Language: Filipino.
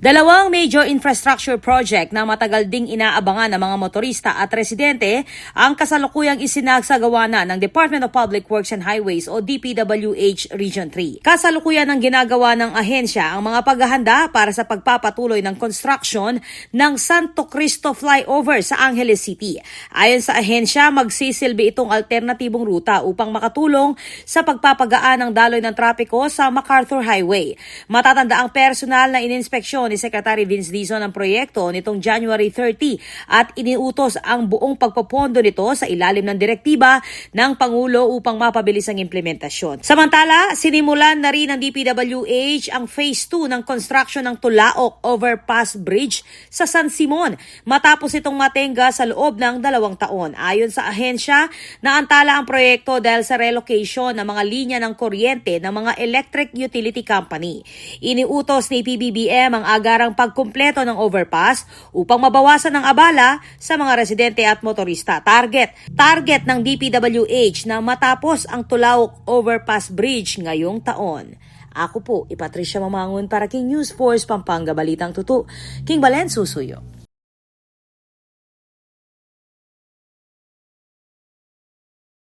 Dalawang major infrastructure project na matagal ding inaabangan ng mga motorista at residente ang kasalukuyang isinagsagawa na ng Department of Public Works and Highways o DPWH Region 3. Kasalukuyan ng ginagawa ng ahensya ang mga paghahanda para sa pagpapatuloy ng construction ng Santo Cristo Flyover sa Angeles City. Ayon sa ahensya, magsisilbi itong alternatibong ruta upang makatulong sa pagpapagaan ng daloy ng trapiko sa MacArthur Highway. Matatanda ang personal na ininspeksyon ni Secretary Vince Dizon ang proyekto nitong January 30 at iniutos ang buong pagpopondo nito sa ilalim ng direktiba ng Pangulo upang mapabilis ang implementasyon. Samantala, sinimulan na rin ng DPWH ang Phase 2 ng construction ng Tulaok Overpass Bridge sa San Simon matapos itong matenga sa loob ng 2 taon. Ayon sa ahensya, naantala ang proyekto dahil sa relocation ng mga linya ng kuryente ng mga electric utility company. Iniutos ni PBBM ang agarang pagkumpleto ng overpass upang mabawasan ang abala sa mga residente at motorista. Target ng DPWH na matapos ang Tulaok Overpass Bridge ngayong taon. Ako po, Patricia Mamangon para King News Force Pampanga Balitang Tutu. King Balen Susuyo.